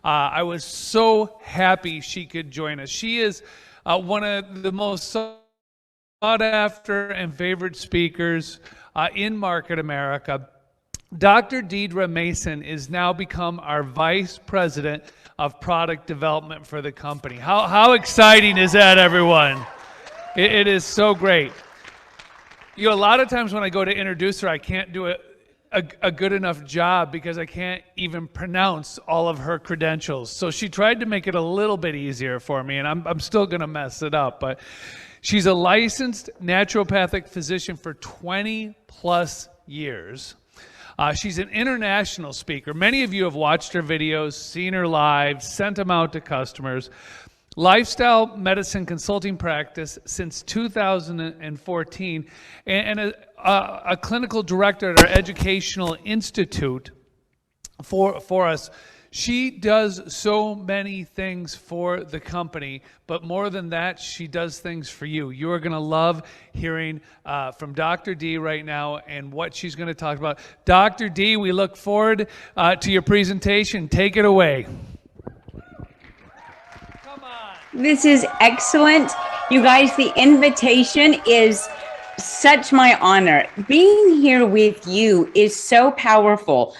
I was so happy she could join us. She is one of the most sought after and favorite speakers in Market America. Dr. Deidre Mason is now become our Vice President of Product Development for the company. How exciting is that, everyone? It is so great. A lot of times when I go to introduce her, I can't do a good enough job because I can't even pronounce all of her credentials. So she tried to make it a little bit easier for me, and I'm still going to mess it up. But she's a licensed naturopathic physician for 20 plus years. She's an international speaker. Many of you have watched her videos, seen her live, sent them out to customers. Lifestyle medicine consulting practice since 2014, and a clinical director at our educational institute for us. She does so many things for the company, but more than that, she does things for you. You are going to love hearing from Dr. D right now and what she's going to talk about. Dr. D, we look forward to your presentation. Take it away. Come on. This is excellent. You guys, the invitation is such my honor. Being here with you is so powerful.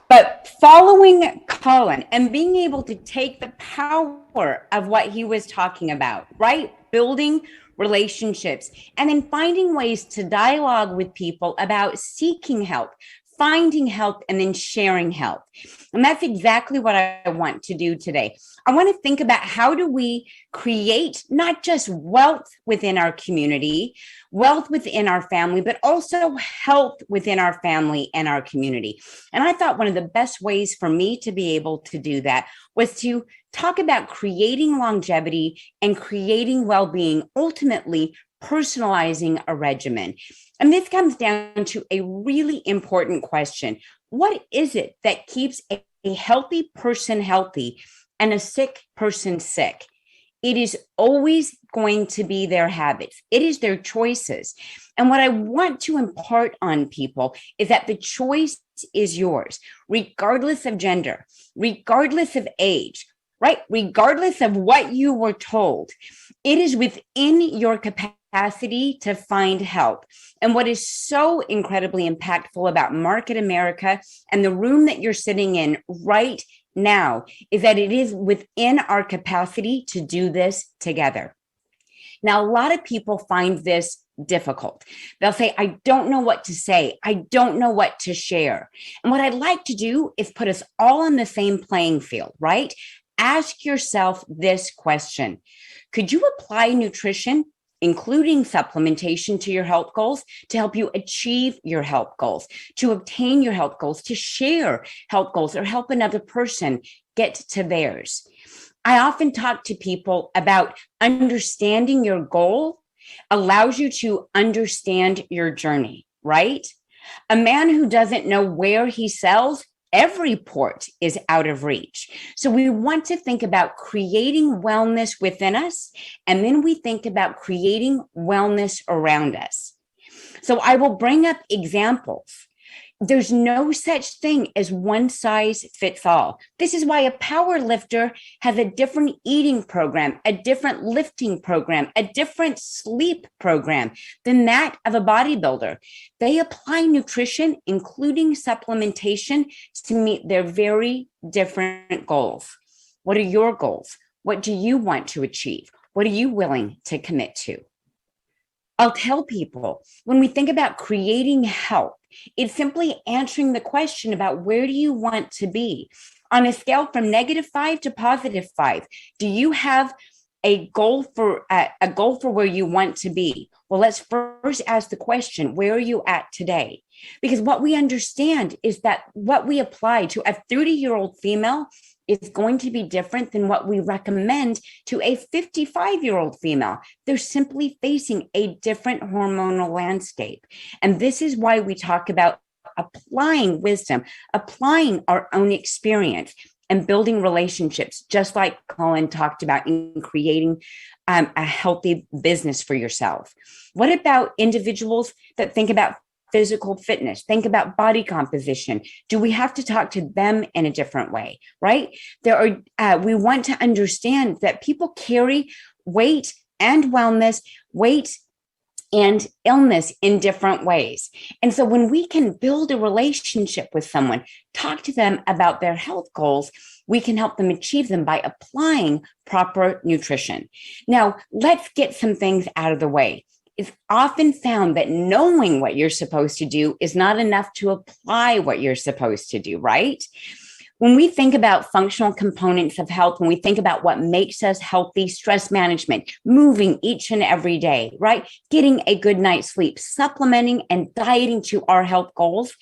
But following Colin and being able to take the power of what he was talking about, right? Building relationships and then finding ways to dialogue with people about seeking help, finding help, and then sharing help. And that's exactly what I want to do today. I want to think about how do we create not just wealth within our community, wealth within our family, but also health within our family and our community. And I thought one of the best ways for me to be able to do that was to talk about creating longevity and creating well-being, ultimately personalizing a regimen. And this comes down to a really important question. What is it that keeps a healthy person healthy and a sick person sick? It is always going to be their habits. It is their choices. And what I want to impart on people is that the choice is yours, regardless of gender, regardless of age, right? Regardless of what you were told. It is within your capacity to find help. And what is so incredibly impactful about Market America and the room that you're sitting in right now is that it is within our capacity to do this together. Now, a lot of people find this difficult. They'll say, I don't know what to say. I don't know what to share. And what I'd like to do is put us all on the same playing field, right? Ask yourself this question. Could you apply nutrition, including supplementation, to your health goals to help you achieve your health goals, to obtain your health goals, to share health goals, or help another person get to theirs? I often talk to people about understanding your goal allows you to understand your journey, right? A man who doesn't know where he sells, every port is out of reach. So we want to think about creating wellness within us, and then we think about creating wellness around us. So I will bring up examples. There's no such thing as one size fits all. This is why a power lifter has a different eating program, a different lifting program, a different sleep program than that of a bodybuilder. They apply nutrition, including supplementation, to meet their very different goals. What are your goals? What do you want to achieve? What are you willing to commit to? I'll tell people, when we think about creating health, it's simply answering the question about where do you want to be? On a scale from -5 to +5, do you have a goal for where you want to be? Well, let's first ask the question, where are you at today? Because what we understand is that what we apply to a 30-year-old female is going to be different than what we recommend to a 55-year-old female. They're simply facing a different hormonal landscape. And this is why we talk about applying wisdom, applying our own experience, and building relationships, just like Colin talked about in creating a healthy business for yourself. What about individuals that think about physical fitness. Think about body composition. Do we have to talk to them in a different way, right? We want to understand that people carry weight and wellness, weight and illness in different ways. And so when we can build a relationship with someone, talk to them about their health goals, we can help them achieve them by applying proper nutrition. Now, let's get some things out of the way. It's often found that knowing what you're supposed to do is not enough to apply what you're supposed to do, right? When we think about functional components of health, when we think about what makes us healthy, stress management, moving each and every day, right? Getting a good night's sleep, supplementing and dieting to our health goals,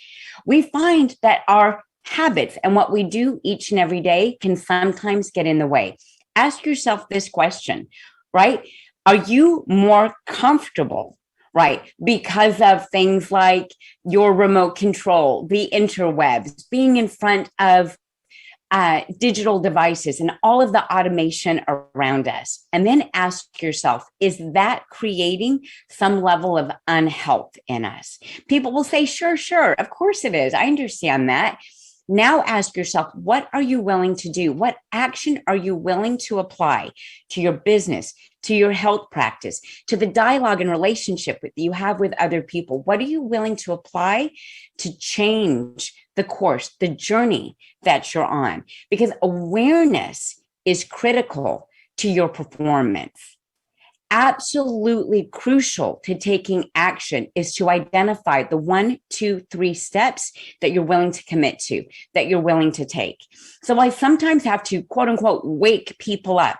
we find that our habits and what we do each and every day can sometimes get in the way. Ask yourself this question, right? Are you more comfortable, right? Because of things like your remote control, the interwebs, being in front of digital devices and all of the automation around us. And then ask yourself, is that creating some level of unhealth in us? People will say, sure, of course it is. I understand that. Now ask yourself, what are you willing to do? What action are you willing to apply to your business, to your health practice, to the dialogue and relationship that you have with other people? What are you willing to apply to change the course, the journey that you're on? Because awareness is critical to your performance. Absolutely crucial to taking action is to identify the 1, 2, 3 steps that you're willing to commit to, that you're willing to take. So I sometimes have to, quote unquote, wake people up,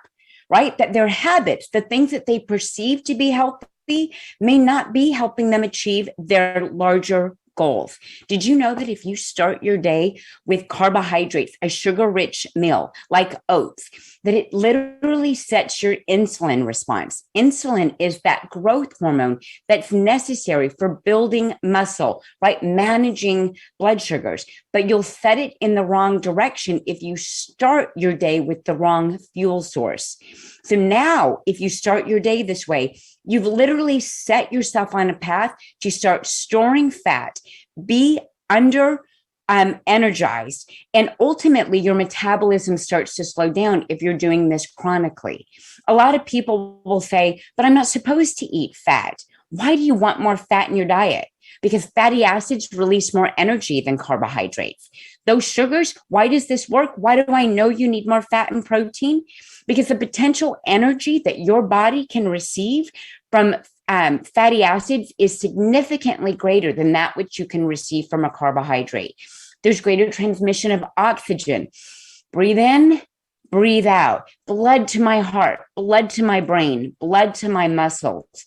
right? That their habits, the things that they perceive to be healthy, may not be helping them achieve their larger goals. Did you know that if you start your day with carbohydrates, a sugar-rich meal like oats, that it literally sets your insulin response? Insulin is that growth hormone that's necessary for building muscle, right? Managing blood sugars. But you'll set it in the wrong direction if you start your day with the wrong fuel source. So now, if you start your day this way, you've literally set yourself on a path to start storing fat, be under energized, and ultimately your metabolism starts to slow down if you're doing this chronically. A lot of people will say, but I'm not supposed to eat fat. Why do you want more fat in your diet? Because fatty acids release more energy than carbohydrates. Those sugars, why does this work? Why do I know you need more fat and protein? Because the potential energy that your body can receive from fatty acids is significantly greater than that which you can receive from a carbohydrate. There's greater transmission of oxygen. Breathe in, breathe out. Blood to my heart, blood to my brain, blood to my muscles.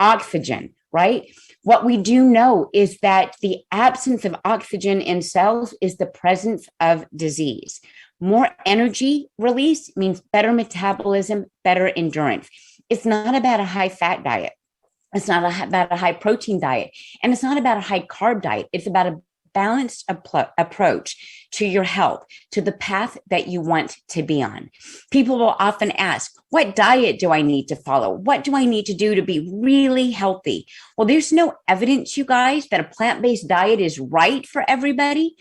Oxygen, right? What we do know is that the absence of oxygen in cells is the presence of disease. More energy release means better metabolism, better endurance. It's not about a high fat diet. It's not about a high protein diet. And it's not about a high carb diet. It's about a balanced approach to your health, to the path that you want to be on. People will often ask, what diet do I need to follow? What do I need to do to be really healthy? Well, there's no evidence, you guys, that a plant-based diet is right for everybody.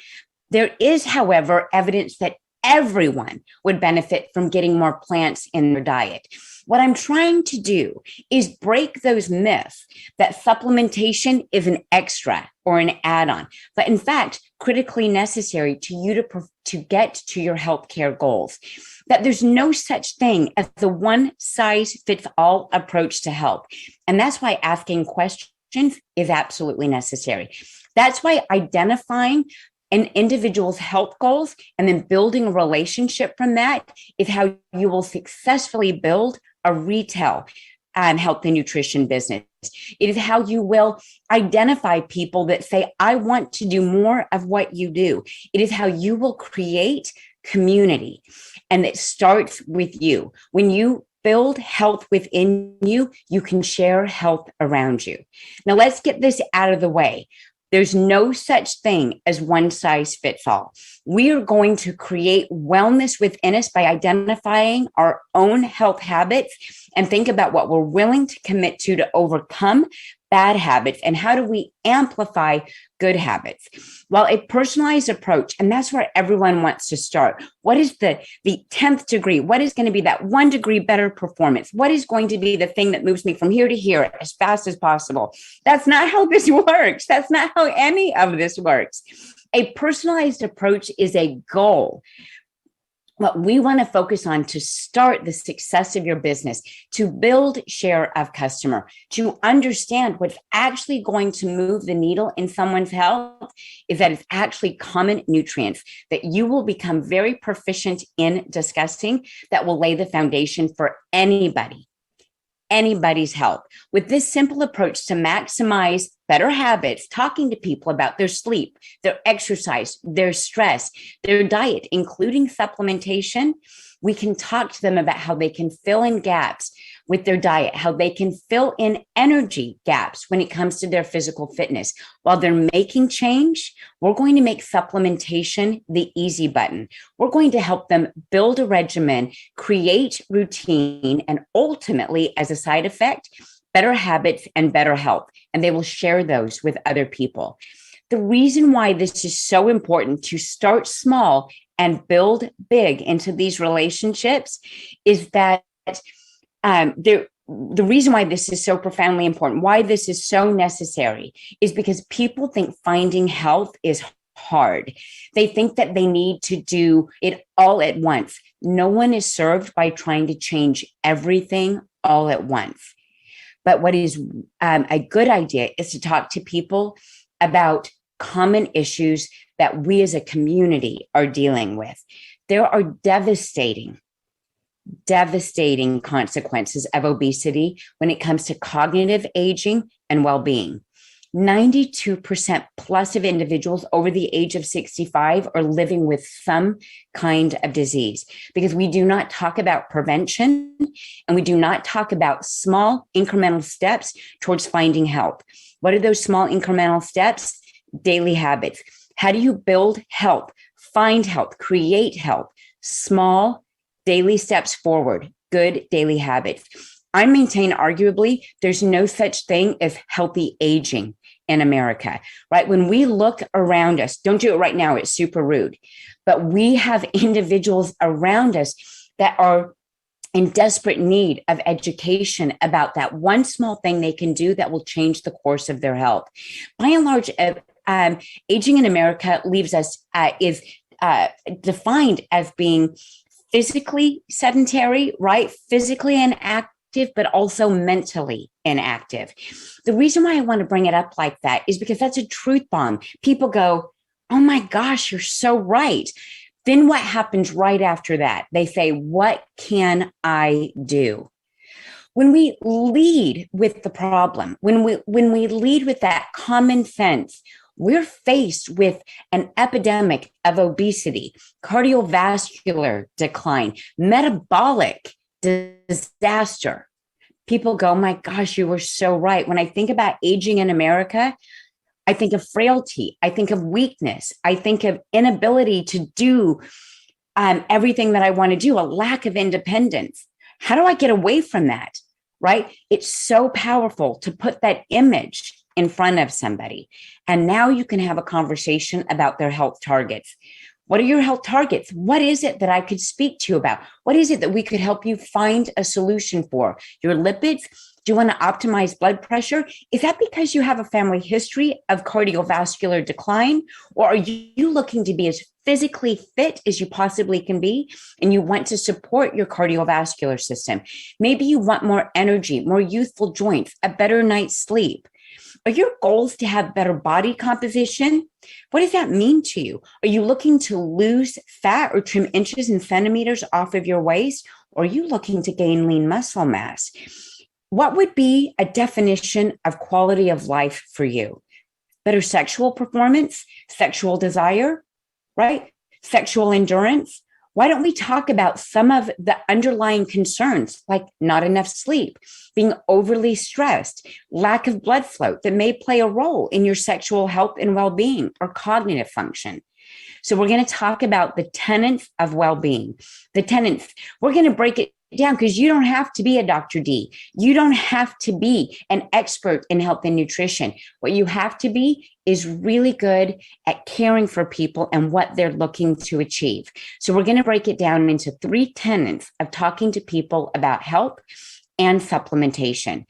There is, however, evidence that everyone would benefit from getting more plants in their diet. What I'm trying to do is break those myths that supplementation is an extra or an add-on, but in fact, critically necessary to you to get to your healthcare goals. That there's no such thing as the one-size-fits-all approach to health. And that's why asking questions is absolutely necessary. That's why identifying an individual's health goals and then building a relationship from that is how you will successfully build a retail health and nutrition business. It is how you will identify people that say, I want to do more of what you do. It is how you will create community. And it starts with you. When you build health within you, you can share health around you. Now let's get this out of the way. There's no such thing as one size fits all. We are going to create wellness within us by identifying our own health habits and think about what we're willing to commit to overcome bad habits, and how do we amplify good habits? Well, a personalized approach, and that's where everyone wants to start. What is the 10th degree? What is going to be that 1 degree better performance? What is going to be the thing that moves me from here to here as fast as possible? That's not how this works. That's not how any of this works. A personalized approach is a goal. What we want to focus on to start the success of your business, to build share of customer, to understand what's actually going to move the needle in someone's health, is that it's actually common nutrients that you will become very proficient in discussing, that will lay the foundation for anybody's health. With this simple approach to maximize better habits, talking to people about their sleep, their exercise, their stress, their diet, including supplementation, we can talk to them about how they can fill in gaps with their diet, how they can fill in energy gaps when it comes to their physical fitness. While they're making change, we're going to make supplementation the easy button. We're going to help them build a regimen, create routine, and ultimately, as a side effect, better habits and better health. And they will share those with other people. The reason why this is so important to start small and build big into these relationships is that the reason why this is so profoundly important, why this is so necessary, is because people think finding health is hard. They think that they need to do it all at once. No one is served by trying to change everything all at once. But what is a good idea is to talk to people about common issues that we as a community are dealing with. There are devastating consequences of obesity when it comes to cognitive aging and well-being. 92% plus of individuals over the age of 65 are living with some kind of disease, because we do not talk about prevention and we do not talk about small incremental steps towards finding health. What are those small incremental steps? Daily habits. How do you build health, find health, create health? Small daily steps forward, good daily habits. I maintain, arguably, there's no such thing as healthy aging in America, right? When we look around us, don't do it right now, it's super rude, but we have individuals around us that are in desperate need of education about that one small thing they can do that will change the course of their health. By and large, aging in America leaves us, is defined as being physically sedentary, right? Physically inactive, but also mentally inactive. The reason why I want to bring it up like that is because that's a truth bomb. People go, oh my gosh, you're so right. Then what happens right after that? They say, what can I do? When we lead with the problem, when we lead with that common sense, we're faced with an epidemic of obesity, cardiovascular decline, metabolic disaster. People go, my gosh, you were so right. When I think about aging in America, I think of frailty. I think of weakness. I think of inability to do everything that I want to do, a lack of independence. How do I get away from that? Right? It's so powerful to put that image in front of somebody. And now you can have a conversation about their health targets. What are your health targets? What is it that I could speak to you about? What is it that we could help you find a solution for? Your lipids? Do you want to optimize blood pressure? Is that because you have a family history of cardiovascular decline? Or are you looking to be as physically fit as you possibly can be, and you want to support your cardiovascular system? Maybe you want more energy, more youthful joints, a better night's sleep. Are your goals to have better body composition? What does that mean to you? Are you looking to lose fat or trim inches and centimeters off of your waist? Or are you looking to gain lean muscle mass? What would be a definition of quality of life for you? Better sexual performance, sexual desire, right? Sexual endurance. Why don't we talk about some of the underlying concerns, like not enough sleep, being overly stressed, lack of blood flow that may play a role in your sexual health and well-being or cognitive function? So we're going to talk about the tenets of well-being. The tenets, we're going to break it down, because you don't have to be a Dr. D. You don't have to be an expert in health and nutrition. What you have to be is really good at caring for people and what they're looking to achieve. So we're going to break it down into 3 tenets of talking to people about health and supplementation.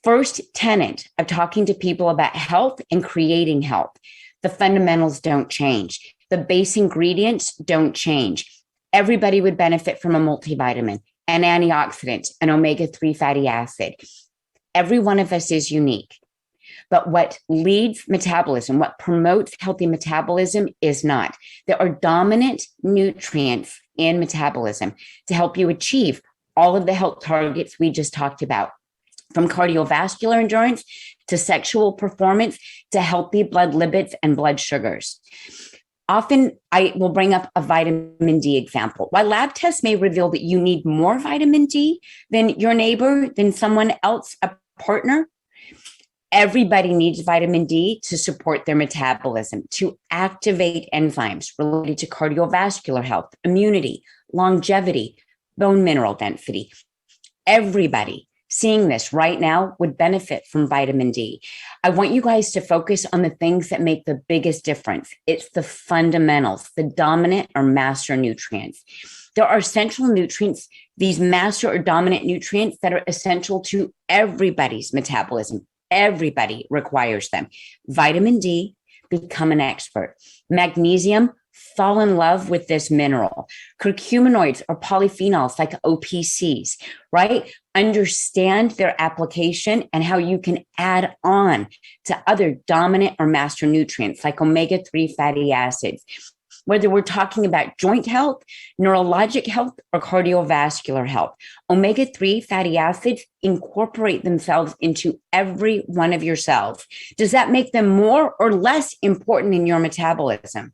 First tenet of talking to people about health and creating health. The fundamentals don't change. The base ingredients don't change. Everybody would benefit from a multivitamin, an antioxidant, an omega-3 fatty acid. Every one of us is unique. But what leads metabolism, what promotes healthy metabolism is not. There are dominant nutrients in metabolism to help you achieve all of the health targets we just talked about, from cardiovascular endurance to sexual performance to healthy blood lipids and blood sugars. Often I will bring up a vitamin D example. While lab tests may reveal that you need more vitamin D than your neighbor, than someone else, a partner, everybody needs vitamin D to support their metabolism, to activate enzymes related to cardiovascular health, immunity, longevity, bone mineral density. Everybody seeing this right now would benefit from vitamin D. I want you guys to focus on the things that make the biggest difference. It's the fundamentals, the dominant or master nutrients. There are essential nutrients, these master or dominant nutrients that are essential to everybody's metabolism. Everybody requires them. Vitamin D, become an expert. Magnesium, fall in love with this mineral. Curcuminoids or polyphenols like OPCs, right? Understand their application and how you can add on to other dominant or master nutrients like omega-3 fatty acids. Whether we're talking about joint health, neurologic health, or cardiovascular health, omega-3 fatty acids incorporate themselves into every one of your cells. Does that make them more or less important in your metabolism?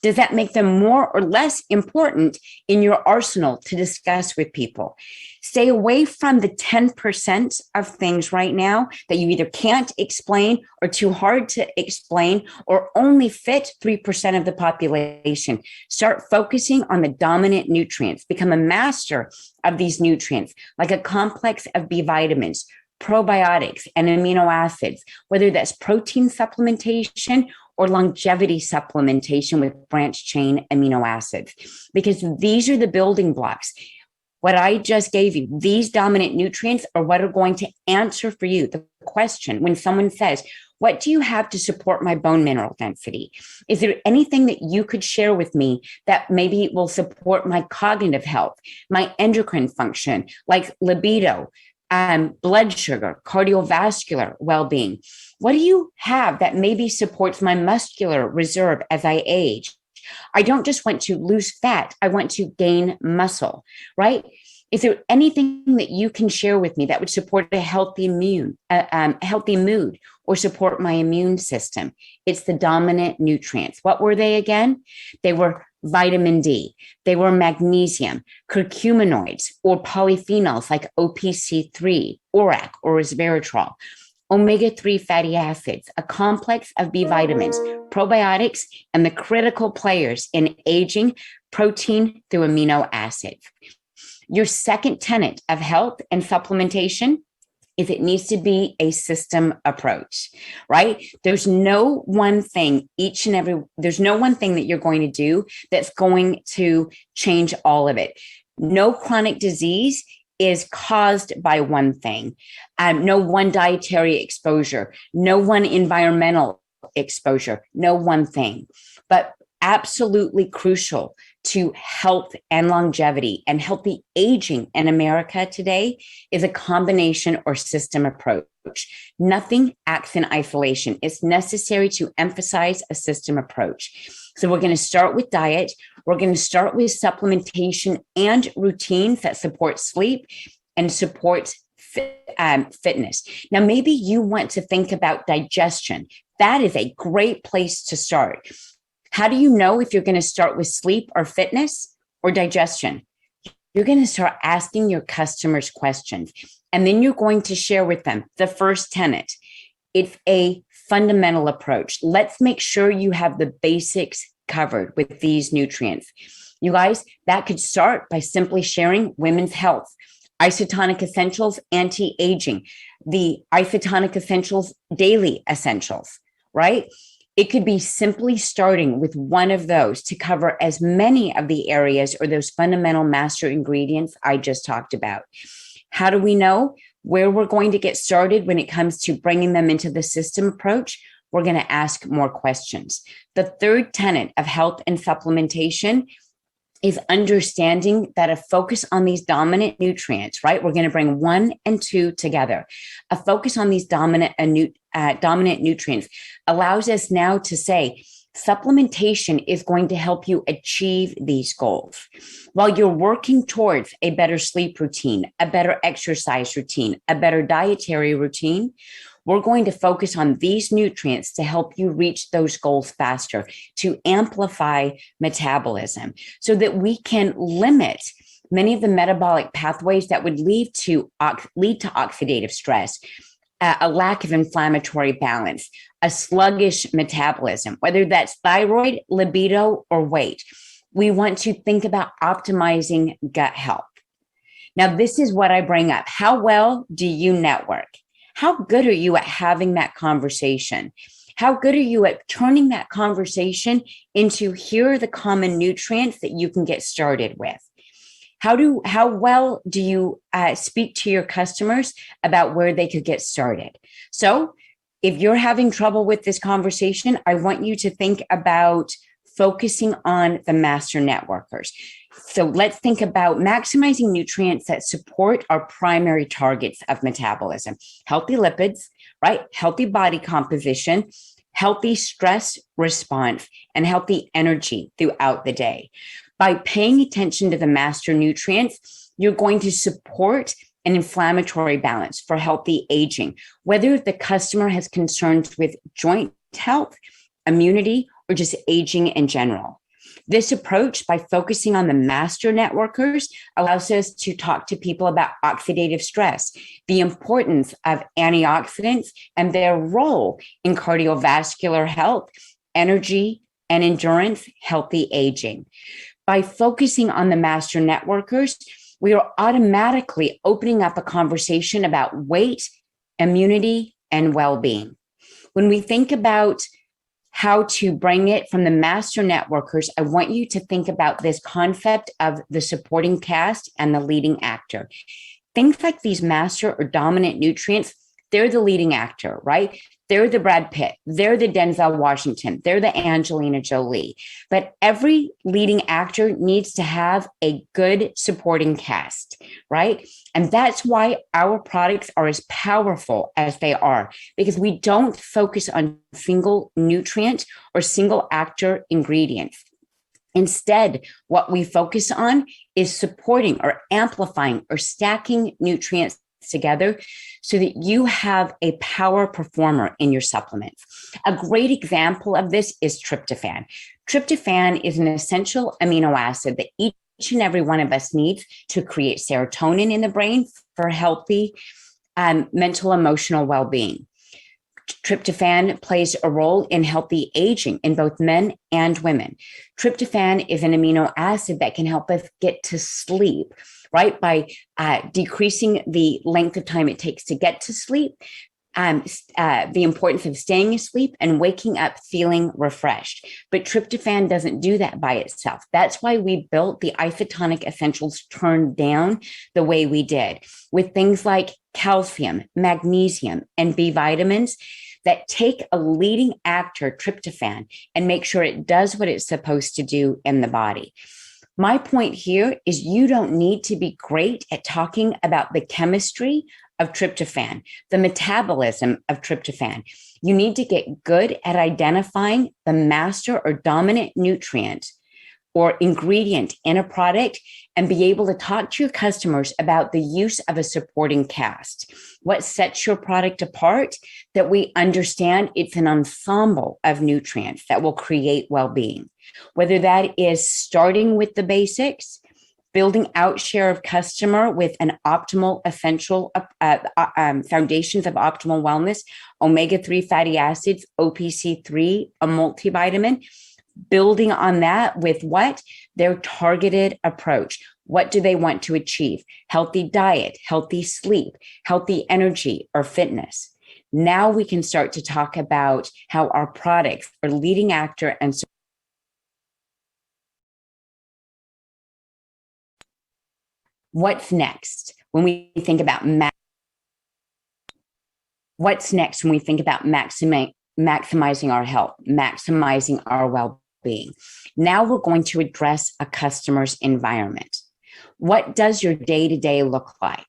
Does that make them more or less important in your arsenal to discuss with people? Stay away from the 10% of things right now that you either can't explain or too hard to explain or only fit 3% of the population. Start focusing on the dominant nutrients. Become a master of these nutrients, like a complex of B vitamins, probiotics, and amino acids, whether that's protein supplementation or longevity supplementation with branched chain amino acids, because these are the building blocks. What I just gave you, these dominant nutrients are what are going to answer for you the question when someone says, what do you have to support my bone mineral density? Is there anything that you could share with me that maybe will support my cognitive health, my endocrine function, like libido, blood sugar, cardiovascular well-being? What do you have that maybe supports my muscular reserve as I age? I don't just want to lose fat. I want to gain muscle, right? Is there anything that you can share with me that would support a healthy healthy mood, or support my immune system? It's the dominant nutrients. What were they again? They were vitamin D. They were magnesium, curcuminoids, or polyphenols like OPC3, ORAC, or resveratrol. Omega-3 fatty acids, a complex of B vitamins, probiotics, and the critical players in aging, protein through amino acids. Your second tenet of health and supplementation is it needs to be a system approach, right? There's no one thing there's no one thing that you're going to do that's going to change all of it. No chronic disease is caused by one thing. No one dietary exposure, no one environmental exposure, no one thing. But absolutely crucial to health and longevity and healthy aging in America today is a combination or system approach. Nothing acts in isolation. It's necessary to emphasize a system approach. So we're going to start with diet. We're going to start with supplementation and routines that support sleep and support fitness. Now, maybe you want to think about digestion. That is a great place to start. How do you know if you're going to start with sleep or fitness or digestion? You're going to start asking your customers questions, and then you're going to share with them the first tenet. It's a fundamental approach. Let's make sure you have the basics covered with these nutrients. You guys, that could start by simply sharing women's health, isotonic essentials, anti-aging, the isotonic essentials, daily essentials, right? It could be simply starting with one of those to cover as many of the areas or those fundamental master ingredients I just talked about. How do we know where we're going to get started when it comes to bringing them into the system approach? We're going to ask more questions. The third tenet of health and supplementation is understanding that a focus on these dominant nutrients, right? We're going to bring 1 and 2 together. A focus on these dominant nutrients allows us now to say supplementation is going to help you achieve these goals. While you're working towards a better sleep routine, a better exercise routine, a better dietary routine, we're going to focus on these nutrients to help you reach those goals faster, to amplify metabolism so that we can limit many of the metabolic pathways that would lead to oxidative stress, a lack of inflammatory balance, a sluggish metabolism, whether that's thyroid, libido, or weight. We want to think about optimizing gut health. Now, this is what I bring up. How well do you network? How good are you at having that conversation? How good are you at turning that conversation into here are the common nutrients that you can get started with? How well do you speak to your customers about where they could get started? So if you're having trouble with this conversation, I want you to think about focusing on the master networkers. So let's think about maximizing nutrients that support our primary targets of metabolism: healthy lipids, right? Healthy body composition, healthy stress response, and healthy energy throughout the day. By paying attention to the master nutrients, you're going to support an inflammatory balance for healthy aging, whether the customer has concerns with joint health, immunity, or just aging in general. This approach, by focusing on the master networkers, allows us to talk to people about oxidative stress, the importance of antioxidants, and their role in cardiovascular health, energy, and endurance, healthy aging. By focusing on the master networkers, we are automatically opening up a conversation about weight, immunity, and well-being. When we think about how to bring it from the master networkers, I want you to think about this concept of the supporting cast and the leading actor. Things like these master or dominant nutrients, they're the leading actor, right? They're the Brad Pitt, they're the Denzel Washington, they're the Angelina Jolie. But every leading actor needs to have a good supporting cast, right? And that's why our products are as powerful as they are, because we don't focus on single nutrient or single actor ingredients. Instead, what we focus on is supporting or amplifying or stacking nutrients together so that you have a power performer in your supplements. A great example of this is tryptophan. Tryptophan is an essential amino acid that each and every one of us needs to create serotonin in the brain for healthy mental, emotional well-being. Tryptophan plays a role in healthy aging in both men and women. Tryptophan is an amino acid that can help us get to sleep, right? By decreasing the length of time it takes to get to sleep, the importance of staying asleep and waking up feeling refreshed. But tryptophan doesn't do that by itself. That's why we built the isotonic essentials turned down the way we did, with things like calcium, magnesium, and B vitamins that take a leading actor, tryptophan, and make sure it does what it's supposed to do in the body. My point here is you don't need to be great at talking about the chemistry of tryptophan, the metabolism of tryptophan. You need to get good at identifying the master or dominant nutrient or ingredient in a product and be able to talk to your customers about the use of a supporting cast. What sets your product apart? That we understand it's an ensemble of nutrients that will create well-being. Whether that is starting with the basics, building out share of customer with an optimal essential foundations of optimal wellness, omega-3 fatty acids, OPC3, a multivitamin, building on that with what? Their targeted approach. What do they want to achieve? Healthy diet, healthy sleep, healthy energy, or fitness. Now we can start to talk about how our products are leading actor and what's next when we think about what's next when we think about maximizing our health, maximizing our well-being. Now we're going to address a customer's environment. What does your day-to-day look like?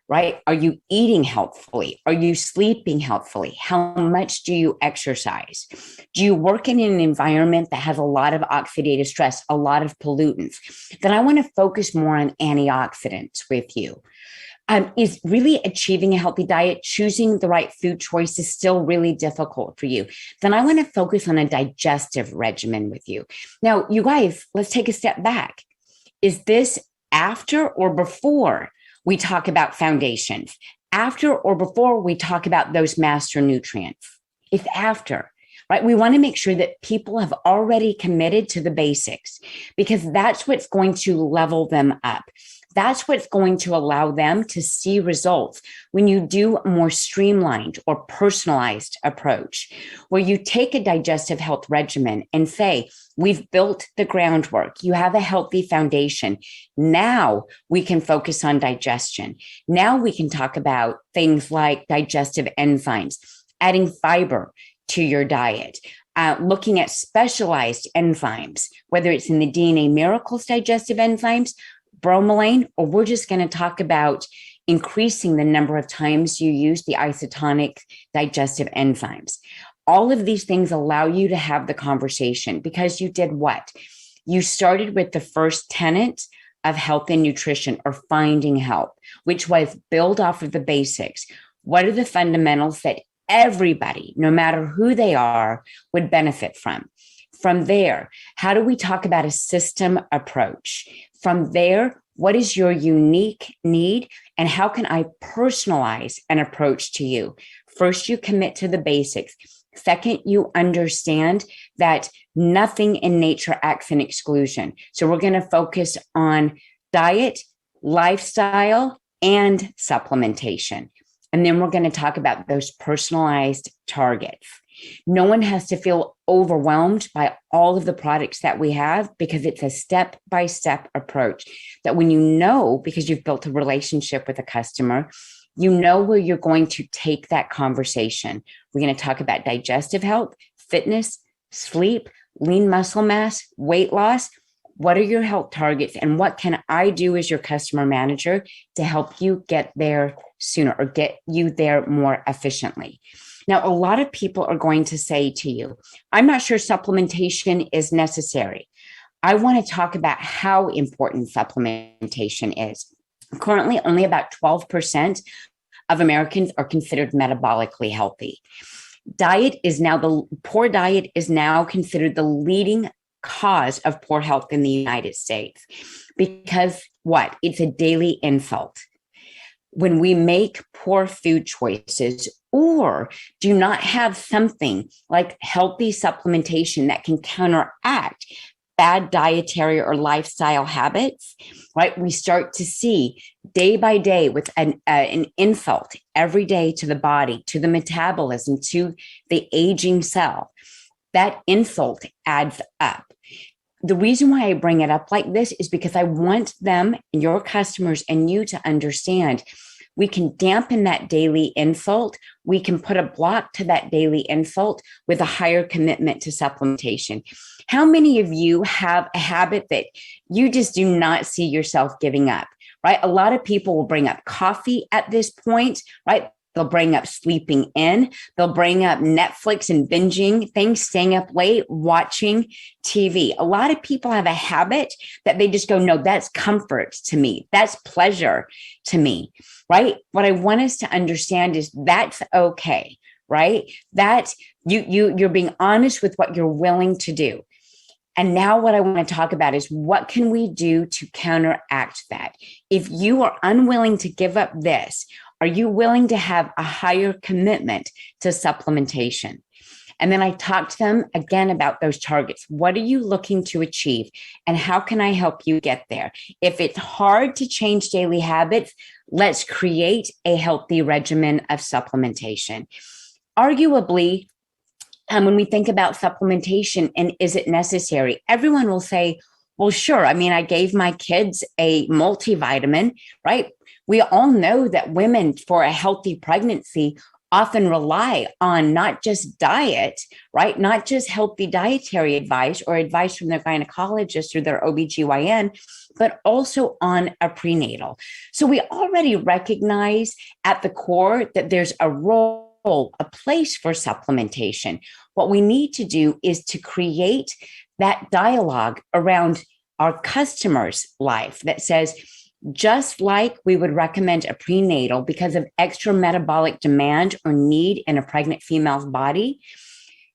Right? Are you eating healthfully? Are you sleeping healthfully? How much do you exercise? Do you work in an environment that has a lot of oxidative stress, a lot of pollutants? Then I want to focus more on antioxidants with you. Is really achieving a healthy diet, choosing the right food choice is still really difficult for you? Then I want to focus on a digestive regimen with you. Now, you guys, let's take a step back. Is this after or before we talk about foundations? After or before we talk about those master nutrients? It's after, right? We want to make sure that people have already committed to the basics, because that's what's going to level them up. That's what's going to allow them to see results when you do a more streamlined or personalized approach, where you take a digestive health regimen and say, we've built the groundwork. You have a healthy foundation. Now we can focus on digestion. Now we can talk about things like digestive enzymes, adding fiber to your diet, looking at specialized enzymes, whether it's in the DNA Miracles digestive enzymes, bromelain, or we're just going to talk about increasing the number of times you use the isotonic digestive enzymes. All of these things allow you to have the conversation because you did what? You started with the first tenet of health and nutrition, or finding health, which was build off of the basics. What are the fundamentals that everybody, no matter who they are, would benefit from? From there, how do we talk about a system approach? From there, what is your unique need and how can I personalize an approach to you? First, you commit to the basics. Second, you understand that nothing in nature acts in exclusion. So we're going to focus on diet, lifestyle, and supplementation. And then we're going to talk about those personalized targets. No one has to feel overwhelmed by all of the products that we have, because it's a step-by-step approach that when you know, because you've built a relationship with a customer, you know where you're going to take that conversation. We're going to talk about digestive health, fitness, sleep, lean muscle mass, weight loss. What are your health targets and what can I do as your customer manager to help you get there sooner or get you there more efficiently? Now, a lot of people are going to say to you, I'm not sure supplementation is necessary. I want to talk about how important supplementation is. Currently, only about 12% of Americans are considered metabolically healthy. Poor diet is now considered the leading cause of poor health in the United States, because what? It's a daily insult. When we make poor food choices or do not have something like healthy supplementation that can counteract bad dietary or lifestyle habits, right? We start to see day by day with an insult every day to the body, to the metabolism, to the aging cell. That insult adds up. The reason why I bring it up like this is because I want them, your customers, and you to understand we can dampen that daily insult. We can put a block to that daily insult with a higher commitment to supplementation. How many of you have a habit that you just do not see yourself giving up, right? A lot of people will bring up coffee at this point, right? They'll bring up sleeping in. They'll bring up Netflix and binging things, staying up late, watching TV. A lot of people have a habit that they just go, no, that's comfort to me. That's pleasure to me, right? What I want us to understand is that's okay, right? That you're being honest with what you're willing to do. And now what I want to talk about is what can we do to counteract that? If you are unwilling to give up this, are you willing to have a higher commitment to supplementation? And then I talk to them again about those targets. What are you looking to achieve? And how can I help you get there? If it's hard to change daily habits, let's create a healthy regimen of supplementation. Arguably, when we think about supplementation and is it necessary, everyone will say, well, sure. I mean, I gave my kids a multivitamin, right? We all know that women for a healthy pregnancy often rely on not just diet, right? Not just healthy dietary advice or advice from their gynecologist or their OBGYN, but also on a prenatal. So we already recognize at the core that there's a role, a place for supplementation. What we need to do is to create that dialogue around our customer's life that says, just like we would recommend a prenatal because of extra metabolic demand or need in a pregnant female's body,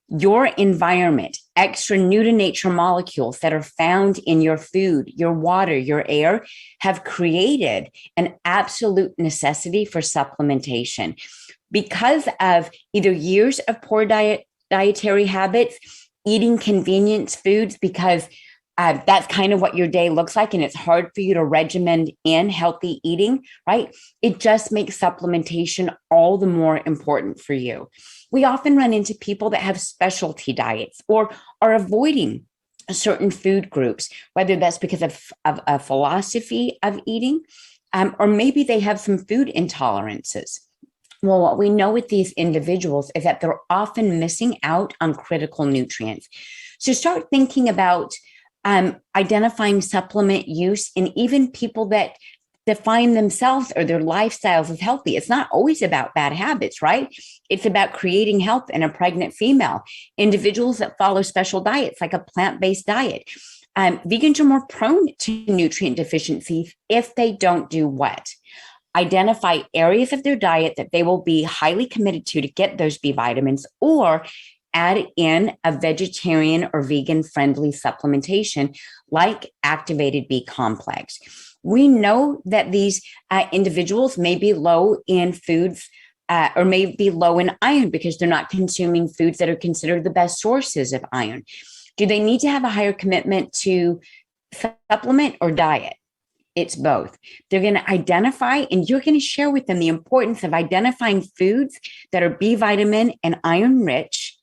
your environment, extra new to nature molecules that are found in your food, your water, your air, have created an absolute necessity for supplementation. Because of either years of poor dietary habits, eating convenience foods because that's kind of what your day looks like, and it's hard for you to regimen in healthy eating, right? It just makes supplementation all the more important for you. We often run into people that have specialty diets or are avoiding certain food groups, whether that's because of a philosophy of eating, or maybe they have some food intolerances. Well, what we know with these individuals is that they're often missing out on critical nutrients. So start thinking about identifying supplement use in even people that define themselves or their lifestyles as healthy. It's not always about bad habits, right? It's about creating health in a pregnant female. Individuals that follow special diets, like a plant-based diet. Vegans are more prone to nutrient deficiencies if they don't do what? Identify areas of their diet that they will be highly committed to get those B vitamins, or add in a vegetarian or vegan friendly supplementation like activated B complex. We know that these individuals may be low in foods or may be low in iron because they're not consuming foods that are considered the best sources of iron. Do they need to have a higher commitment to supplement or diet? It's both. They're going to identify, and you're going to share with them the importance of identifying foods that are B vitamin and iron rich,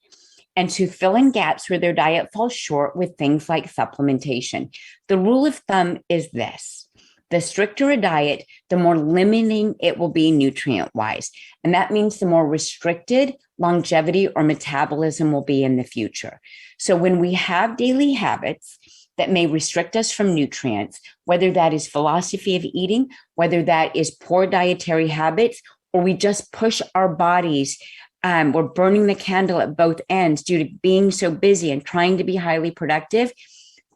and to fill in gaps where their diet falls short with things like supplementation. The rule of thumb is this: the stricter a diet, the more limiting it will be nutrient-wise. And that means the more restricted longevity or metabolism will be in the future. So when we have daily habits that may restrict us from nutrients, whether that is philosophy of eating, whether that is poor dietary habits, or we just push our bodies, we're burning the candle at both ends due to being so busy and trying to be highly productive,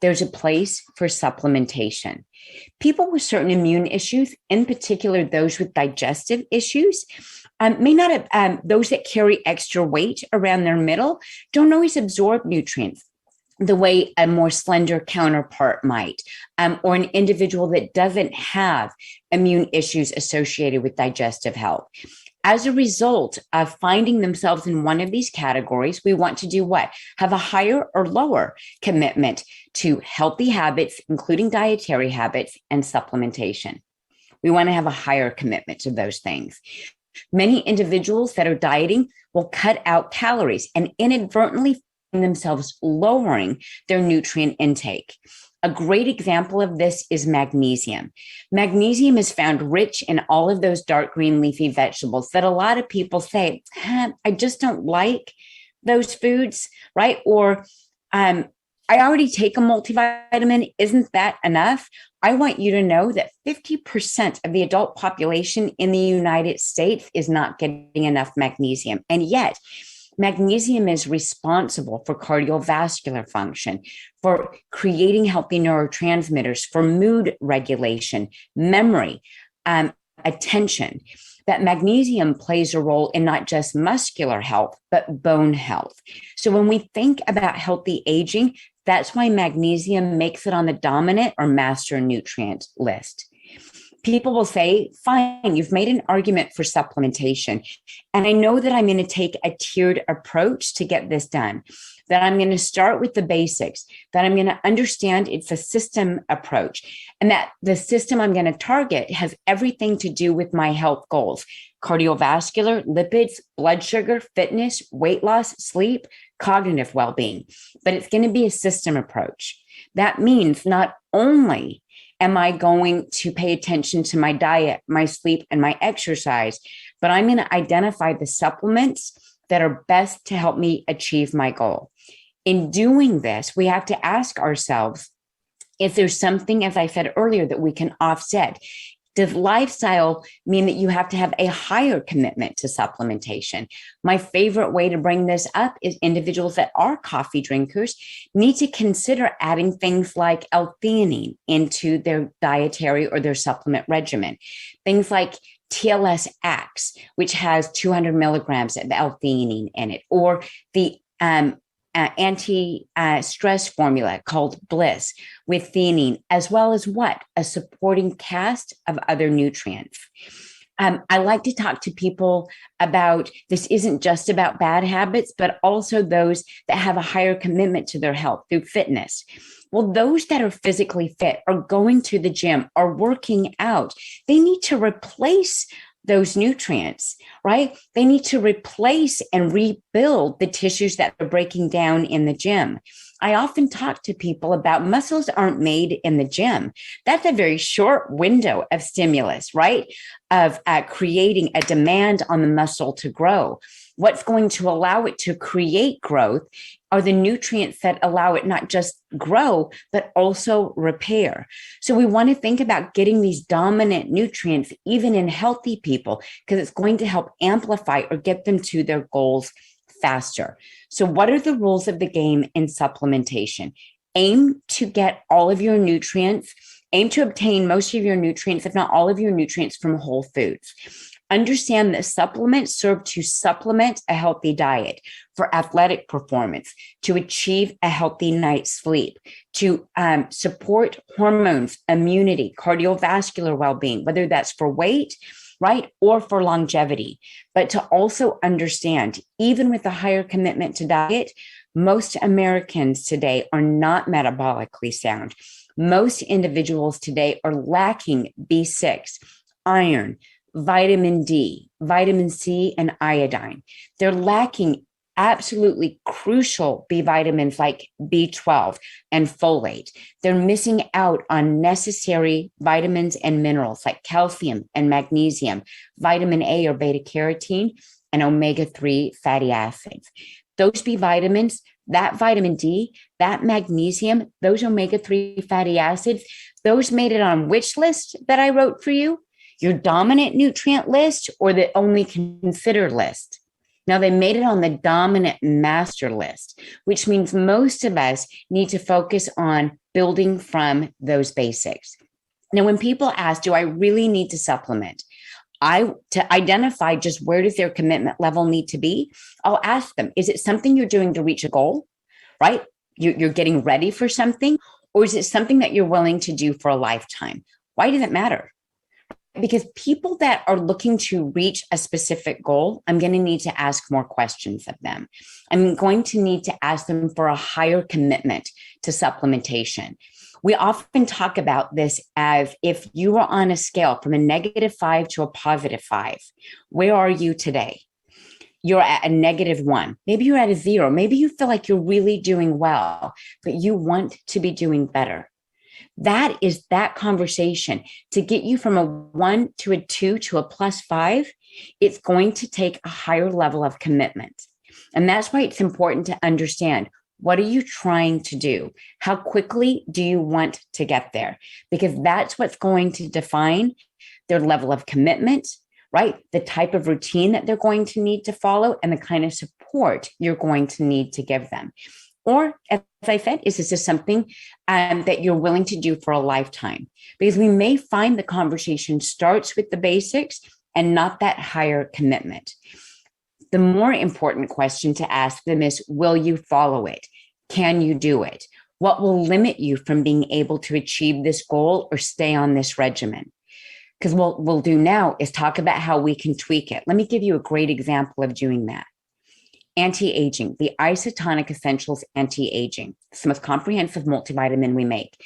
there's a place for supplementation. People with certain immune issues, in particular those with digestive issues, may not have, those that carry extra weight around their middle, don't always absorb nutrients the way a more slender counterpart might, or an individual that doesn't have immune issues associated with digestive health. As a result of finding themselves in one of these categories, we want to do what? Have a higher or lower commitment to healthy habits, including dietary habits and supplementation. We want to have a higher commitment to those things. Many individuals that are dieting will cut out calories and inadvertently find themselves lowering their nutrient intake. A great example of this is magnesium. Magnesium is found rich in all of those dark green leafy vegetables that a lot of people say, I just don't like those foods, right? Or I already take a multivitamin. Isn't that enough? I want you to know that 50% of the adult population in the United States is not getting enough magnesium. And yet, magnesium is responsible for cardiovascular function, for creating healthy neurotransmitters, for mood regulation, memory, attention. That magnesium plays a role in not just muscular health, but bone health. So when we think about healthy aging, that's why magnesium makes it on the dominant or master nutrient list. People will say, fine, you've made an argument for supplementation. And I know that I'm going to take a tiered approach to get this done, that I'm going to start with the basics, that I'm going to understand it's a system approach, and that the system I'm going to target has everything to do with my health goals: cardiovascular, lipids, blood sugar, fitness, weight loss, sleep, cognitive well-being. But it's going to be a system approach. That means not only am I going to pay attention to my diet, my sleep, and my exercise, but I'm going to identify the supplements that are best to help me achieve my goal. In doing this, we have to ask ourselves if there's something, as I said earlier, that we can offset. Does lifestyle mean that you have to have a higher commitment to supplementation? My favorite way to bring this up is individuals that are coffee drinkers need to consider adding things like L-theanine into their dietary or their supplement regimen. Things like TLS-Ax, which has 200 milligrams of L-theanine in it, or the anti-stress formula called Bliss with theanine, as well as a supporting cast of other nutrients. I like to talk to people about this isn't just about bad habits, but also those that have a higher commitment to their health through fitness. Well, those that are physically fit, are going to the gym, are working out, they need to replace those nutrients, right? They need to replace and rebuild the tissues that are breaking down in the gym. I often talk to people about muscles aren't made in the gym. That's a very short window of stimulus, right? Of creating a demand on the muscle to grow. What's going to allow it to create growth are the nutrients that allow it not just grow, but also repair. So we want to think about getting these dominant nutrients even in healthy people, because it's going to help amplify or get them to their goals faster. So what are the rules of the game in supplementation? Aim to get all of your nutrients, aim to obtain most of your nutrients, if not all of your nutrients, from whole foods. Understand that supplements serve to supplement a healthy diet for athletic performance, to achieve a healthy night's sleep, to support hormones, immunity, cardiovascular well-being, whether that's for weight, right, or for longevity. But to also understand, even with a higher commitment to diet, most Americans today are not metabolically sound. Most individuals today are lacking B6, iron, vitamin D, vitamin C, and iodine. They're lacking absolutely crucial B vitamins like B12 and folate. They're missing out on necessary vitamins and minerals like calcium and magnesium, vitamin A or beta carotene, and omega-3 fatty acids. Those B vitamins, that vitamin D, that magnesium, those omega-3 fatty acids, those made it on which list that I wrote for you? Your dominant nutrient list or the only consider list? Now, they made it on the dominant master list, which means most of us need to focus on building from those basics. Now, when people ask, do I really need to supplement? To identify just where does their commitment level need to be, I'll ask them, is it something you're doing to reach a goal, right? You're getting ready for something, or is it something that you're willing to do for a lifetime? Why does it matter? Because people that are looking to reach a specific goal, I'm going to need to ask more questions of them. I'm going to need to ask them for a higher commitment to supplementation. We often talk about this as if you were on a scale from a -5 to a +5. Where are you today? You're at a -1. Maybe you're at a 0. Maybe you feel like you're really doing well, but you want to be doing better. That is that conversation. To get you from a 1 to a 2 to a +5, it's going to take a higher level of commitment. And that's why it's important to understand, what are you trying to do? How quickly do you want to get there? Because that's what's going to define their level of commitment, right? The type of routine that they're going to need to follow and the kind of support you're going to need to give them. Or, as I said, is this just something that you're willing to do for a lifetime? Because we may find the conversation starts with the basics and not that higher commitment. The more important question to ask them is, will you follow it? Can you do it? What will limit you from being able to achieve this goal or stay on this regimen? Because what we'll do now is talk about how we can tweak it. Let me give you a great example of doing that. Anti-aging, the Isotonic Essentials Anti-Aging. It's the most comprehensive multivitamin we make.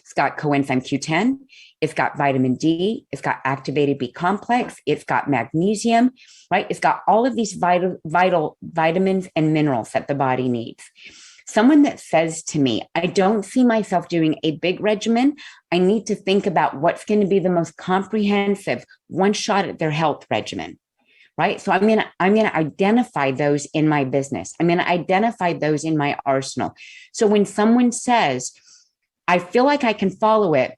It's got coenzyme Q10. It's got vitamin D. It's got activated B complex. It's got magnesium, right? It's got all of these vital vitamins and minerals that the body needs. Someone that says to me, I don't see myself doing a big regimen. I need to think about what's going to be the most comprehensive one shot at their health regimen, right? So I'm going to identify those in my business. I'm going to identify those in my arsenal. So when someone says, I feel like I can follow it,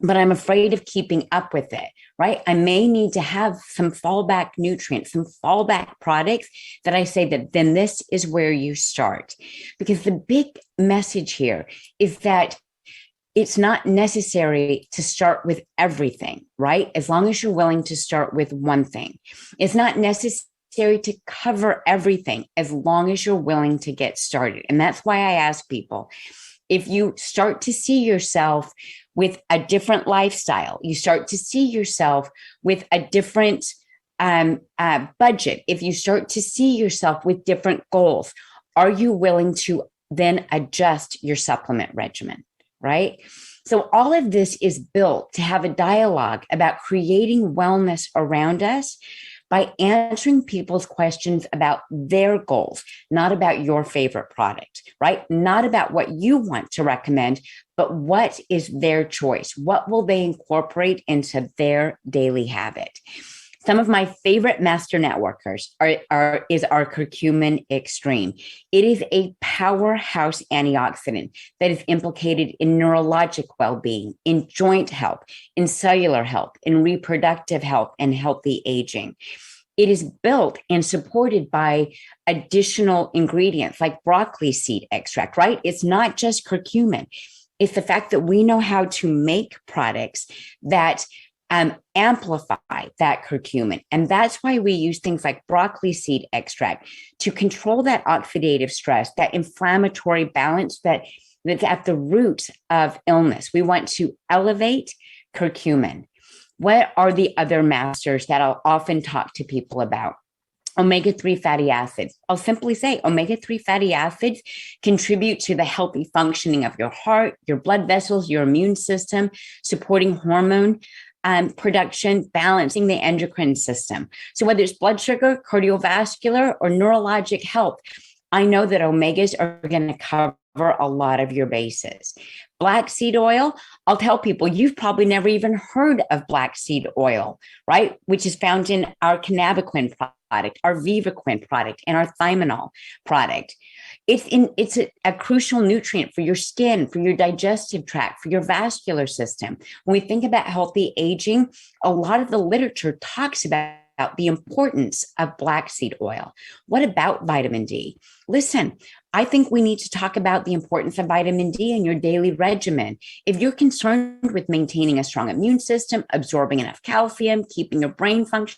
but I'm afraid of keeping up with it, right? I may need to have some fallback nutrients, some fallback products that I say that then this is where you start. Because the big message here is that it's not necessary to start with everything, right? As long as you're willing to start with one thing. It's not necessary to cover everything as long as you're willing to get started. And that's why I ask people, if you start to see yourself with a different lifestyle, you start to see yourself with a different budget, if you start to see yourself with different goals, are you willing to then adjust your supplement regimen, right? So all of this is built to have a dialogue about creating wellness around us by answering people's questions about their goals, not about your favorite product, right? Not about what you want to recommend, but what is their choice? What will they incorporate into their daily habit? Some of my favorite master networkers is our curcumin extreme. It is a powerhouse antioxidant that is implicated in neurologic well-being, in joint health, in cellular health, in reproductive health, and healthy aging. It is built and supported by additional ingredients like broccoli seed extract, right? It's not just curcumin. It's the fact that we know how to make products that amplify that curcumin. And that's why we use things like broccoli seed extract to control that oxidative stress, that inflammatory balance that's at the root of illness. We want to elevate curcumin. What are the other masters that I'll often talk to people about? Omega-3 fatty acids. I'll simply say omega-3 fatty acids contribute to the healthy functioning of your heart, your blood vessels, your immune system, supporting hormone production, balancing the endocrine system. So whether it's blood sugar, cardiovascular, or neurologic health, I know that omegas are going to cover a lot of your bases. Black seed oil, I'll tell people, you've probably never even heard of black seed oil, right? Which is found in our cannabiquin product, our vivaquin product, and our thimonol product. It's a crucial nutrient for your skin, for your digestive tract, for your vascular system. When we think about healthy aging, a lot of the literature talks about the importance of black seed oil. What about vitamin D? Listen, I think we need to talk about the importance of vitamin D in your daily regimen. If you're concerned with maintaining a strong immune system, absorbing enough calcium, keeping your brain function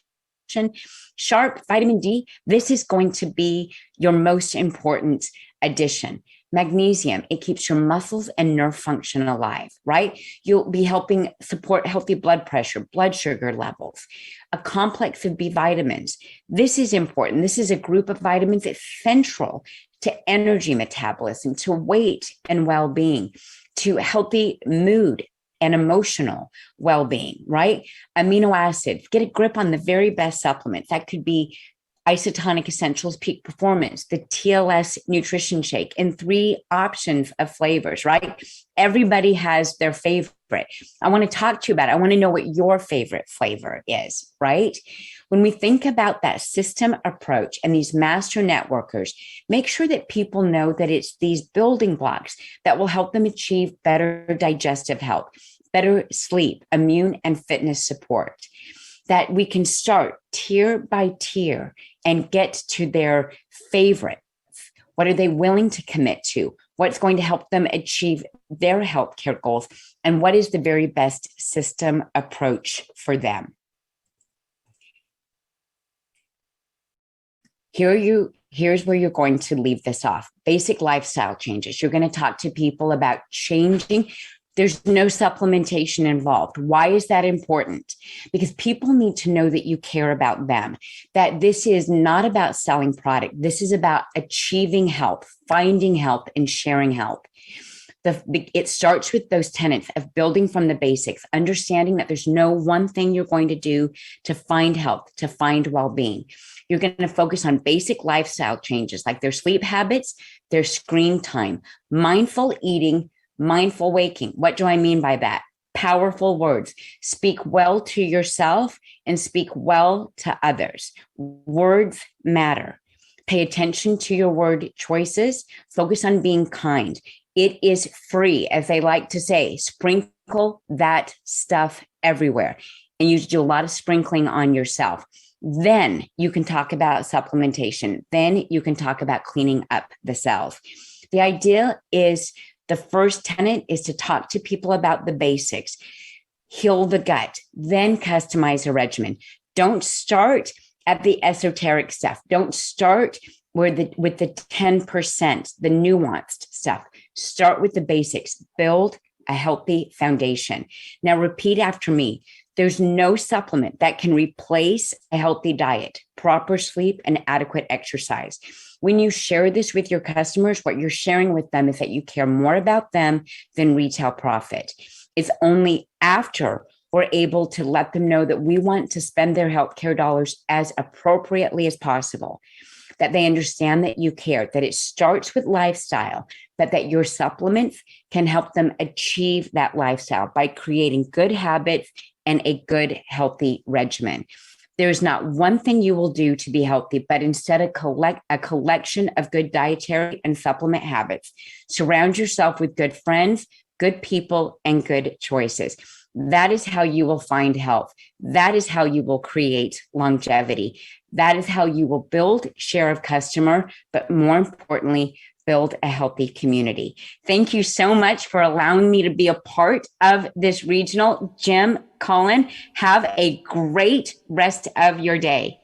sharp, vitamin D, this is going to be your most important addition. Magnesium, it keeps your muscles and nerve function alive, right? You'll be helping support healthy blood pressure, blood sugar levels, a complex of B vitamins. This is important. This is a group of vitamins that's central to energy metabolism, to weight and well-being, to healthy mood and emotional well-being, right? Amino acids, get a grip on the very best supplements. That could be Isotonic Essentials Peak Performance, the TLS Nutrition Shake, and 3 options of flavors, right? Everybody has their favorite. I want to talk to you about it. I want to know what your favorite flavor is, right? When we think about that system approach and these master networkers, make sure that people know that it's these building blocks that will help them achieve better digestive health, better sleep, immune and fitness support, that we can start tier by tier and get to their favorites. What are they willing to commit to? What's going to help them achieve their healthcare goals? And what is the very best system approach for them? Here's where you're going to leave this off. Basic lifestyle changes. You're going to talk to people about changing There's no supplementation involved. Why is that important? Because people need to know that you care about them, that this is not about selling product. This is about achieving health, finding health, and sharing health. It starts with those tenets of building from the basics, understanding that there's no one thing you're going to do to find health, to find well-being. You're going to focus on basic lifestyle changes like their sleep habits, their screen time, mindful eating, mindful waking. What do I mean by that? Powerful words. Speak well to yourself and speak well to others. Words matter. Pay attention to your word choices. Focus on being kind. It is free, as they like to say. Sprinkle that stuff everywhere. And you do a lot of sprinkling on yourself. Then you can talk about supplementation. Then you can talk about cleaning up the cells. The idea is, the first tenet is to talk to people about the basics, heal the gut, then customize a regimen. Don't start at the esoteric stuff. Don't start with the 10%, the nuanced stuff. Start with the basics. Build a healthy foundation. Now repeat after me. There's no supplement that can replace a healthy diet, proper sleep, and adequate exercise. When you share this with your customers, what you're sharing with them is that you care more about them than retail profit. It's only after we're able to let them know that we want to spend their healthcare dollars as appropriately as possible, that they understand that you care, that it starts with lifestyle, that your supplements can help them achieve that lifestyle by creating good habits and a good, healthy regimen. There's not one thing you will do to be healthy, but instead a collection of good dietary and supplement habits. Surround yourself with good friends, good people, and good choices. That is how you will find health. That is how you will create longevity. That is how you will build share of customer, but more importantly, build a healthy community. Thank you so much for allowing me to be a part of this regional. Jim, Colin, have a great rest of your day.